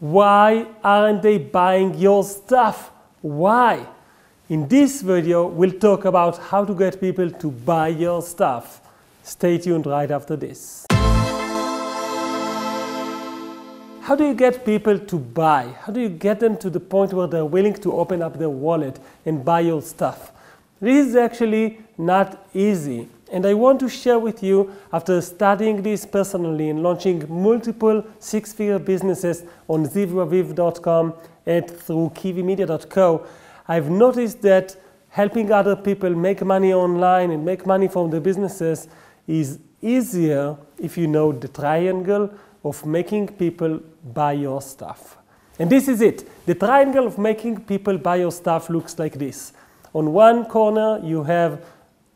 Why aren't they buying your stuff? Why? In this video, we'll talk about how to get people to buy your stuff. Stay tuned right after this. How do you get people to buy? How do you get them to the point where they're willing to open up their wallet and buy your stuff? This is actually not easy. And I want to share with you, after studying this personally and launching multiple six-figure businesses on zivaviv.com and through kiwimedia.co, I've noticed that helping other people make money online and make money from their businesses is easier if you know the triangle of making people buy your stuff. And this is it. The triangle of making people buy your stuff looks like this. On one corner, you have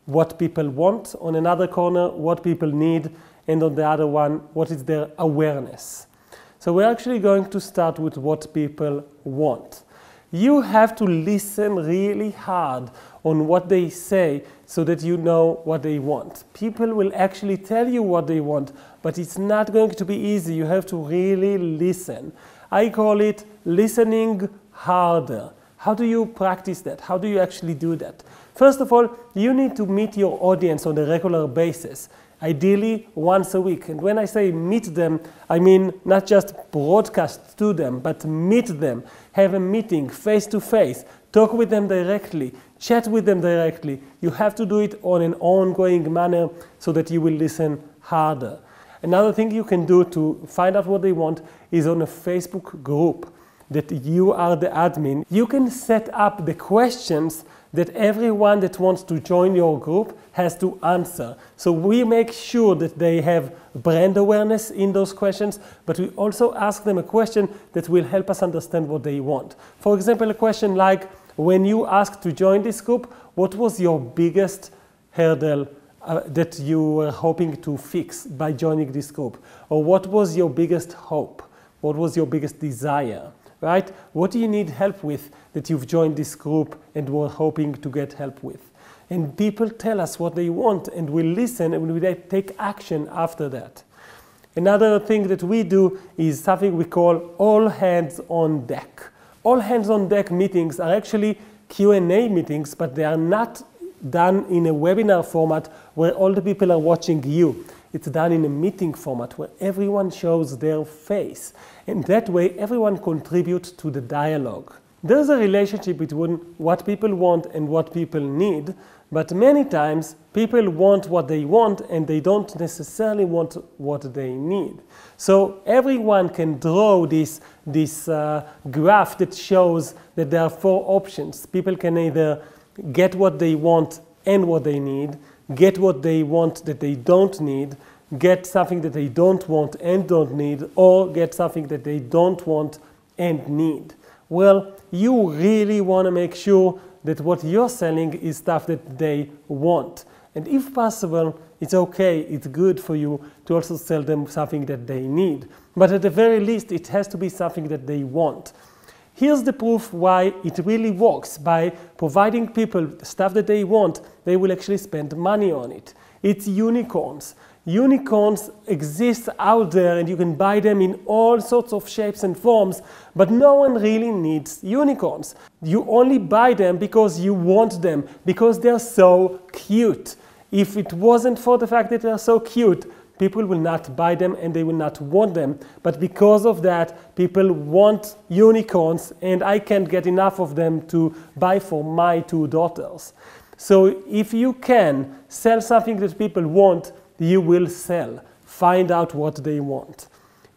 what people want, on another corner, what people need, and on the other one, what is their awareness. So we're actually going to start with what people want. You have to listen really hard on what they say so that you know what they want. People will actually tell you what they want, but it's not going to be easy. You have to really listen. I call it listening harder. How do you practice that? How do you actually do that? First of all, you need to meet your audience on a regular basis, ideally once a week. And when I say meet them, I mean not just broadcast to them, but meet them. Have a meeting face-to-face. Talk with them directly. Chat with them directly. You have to do it on an ongoing manner so that you will listen harder. Another thing you can do to find out what they want is on a Facebook group that you are the admin. You can set up the questions that everyone that wants to join your group has to answer. So we make sure that they have brand awareness in those questions, but we also ask them a question that will help us understand what they want. For example, a question like, when you asked to join this group, what was your biggest hurdle that you were hoping to fix by joining this group? Or what was your biggest hope? What was your biggest desire? Right? What do you need help with that you've joined this group and were hoping to get help with? And people tell us what they want, and we listen and we take action after that. Another thing that we do is something we call all hands on deck. All hands on deck meetings are actually Q&A meetings, but they are not done in a webinar format where all the people are watching you. It's done in a meeting format where everyone shows their face. And that way, everyone contributes to the dialogue. There's a relationship between what people want and what people need, but many times people want what they want and they don't necessarily want what they need. So everyone can draw this graph that shows that there are four options. People can either get what they want and what they need, get what they want that they don't need, get something that they don't want and don't need, or get something that they don't want and need. Well, you really want to make sure that what you're selling is stuff that they want. And if possible, it's okay, it's good for you to also sell them something that they need. But at the very least, it has to be something that they want. Here's the proof why it really works. By providing people stuff that they want, they will actually spend money on it. It's unicorns. Unicorns exist out there and you can buy them in all sorts of shapes and forms, but no one really needs unicorns. You only buy them because you want them, because they're so cute. If it wasn't for the fact that they're so cute, people will not buy them and they will not want them. But because of that, people want unicorns and I can't get enough of them to buy for my two daughters. So if you can sell something that people want, you will sell. Find out what they want.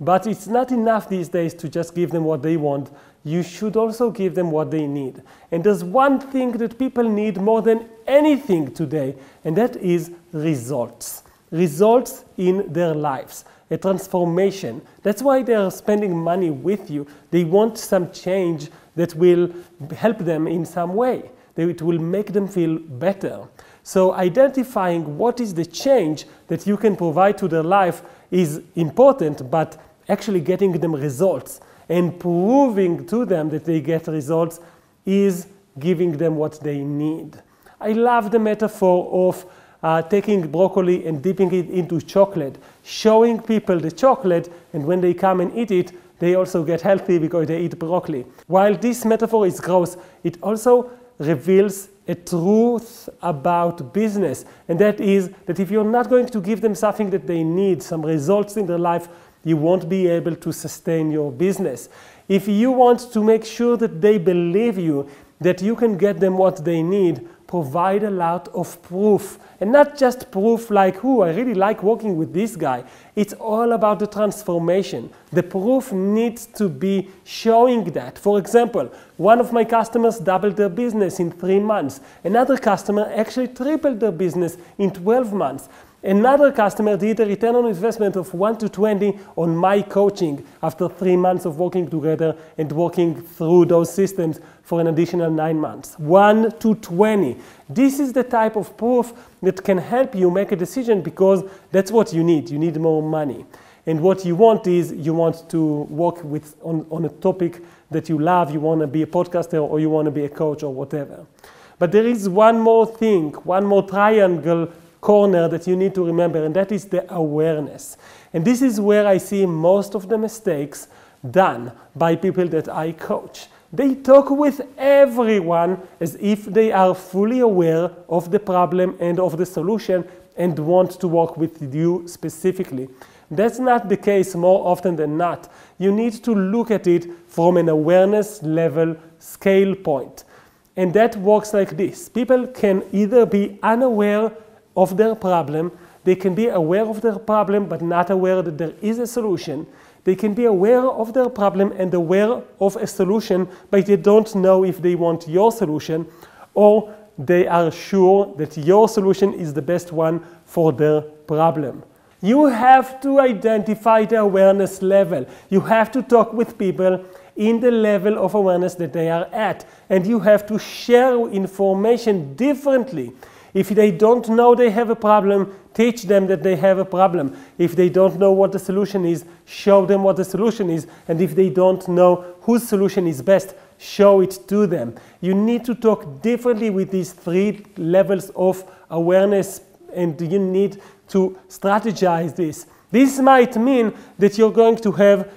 But it's not enough these days to just give them what they want. You should also give them what they need. And there's one thing that people need more than anything today, and that is results. Results in their lives, a transformation. That's why they are spending money with you. They want some change that will help them in some way. It will make them feel better. So identifying what is the change that you can provide to their life is important, but actually getting them results and proving to them that they get results is giving them what they need. I love the metaphor of taking broccoli and dipping it into chocolate, showing people the chocolate, and when they come and eat it, they also get healthy because they eat broccoli. While this metaphor is gross, it also reveals a truth about business, and that is that if you're not going to give them something that they need, some results in their life, you won't be able to sustain your business. If you want to make sure that they believe you, that you can get them what they need, provide a lot of proof. And not just proof like, I really like working with this guy. It's all about the transformation. The proof needs to be showing that. For example, one of my customers doubled their business in 3 months. Another customer actually tripled their business in 12 months. Another customer did a return on investment of 1 to 20 on my coaching after 3 months of working together and working through those systems for an additional 9 months. 1 to 20. This is the type of proof that can help you make a decision, because that's what you need. You need more money. And what you want is you want to work on a topic that you love. You want to be a podcaster, or you want to be a coach, or whatever. But there is one more thing, one more triangle corner that you need to remember, and that is the awareness. And this is where I see most of the mistakes done by people that I coach. They talk with everyone as if they are fully aware of the problem and of the solution and want to work with you specifically. That's not the case more often than not. You need to look at it from an awareness level scale point. And that works like this. People can either be unaware of their problem, they can be aware of their problem but not aware that there is a solution. They can be aware of their problem and aware of a solution, but they don't know if they want your solution, or they are sure that your solution is the best one for their problem. You have to identify the awareness level. You have to talk with people in the level of awareness that they are at, and you have to share information differently. If they don't know they have a problem, teach them that they have a problem. If they don't know what the solution is, show them what the solution is. And if they don't know whose solution is best, show it to them. You need to talk differently with these 3 levels of awareness, and you need to strategize this. This might mean that you're going to have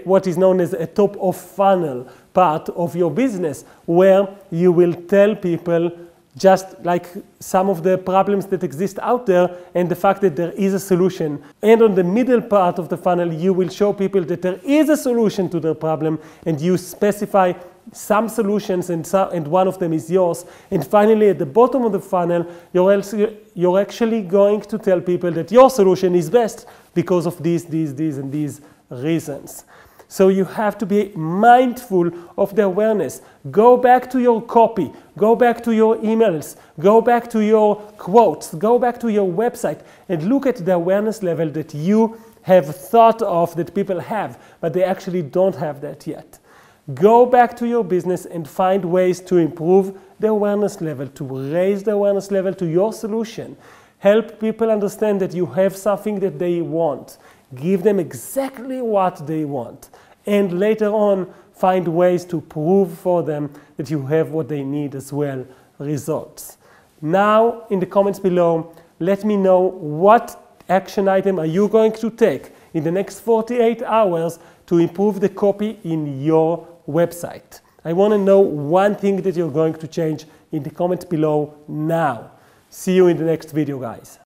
what is known as a top of funnel part of your business, where you will tell people just like some of the problems that exist out there and the fact that there is a solution. And on the middle part of the funnel, you will show people that there is a solution to their problem, and you specify some solutions, and one of them is yours. And finally, at the bottom of the funnel, you're actually going to tell people that your solution is best because of these, and these reasons. So you have to be mindful of the awareness. Go back to your copy, go back to your emails, go back to your quotes, go back to your website, and look at the awareness level that you have thought of that people have, but they actually don't have that yet. Go back to your business and find ways to improve the awareness level, to raise the awareness level to your solution. Help people understand that you have something that they want. Give them exactly what they want. And later on, find ways to prove for them that you have what they need as well, results. Now, in the comments below, let me know what action item are you going to take in the next 48 hours to improve the copy in your website. I want to know one thing that you're going to change in the comment below now. See you in the next video, guys.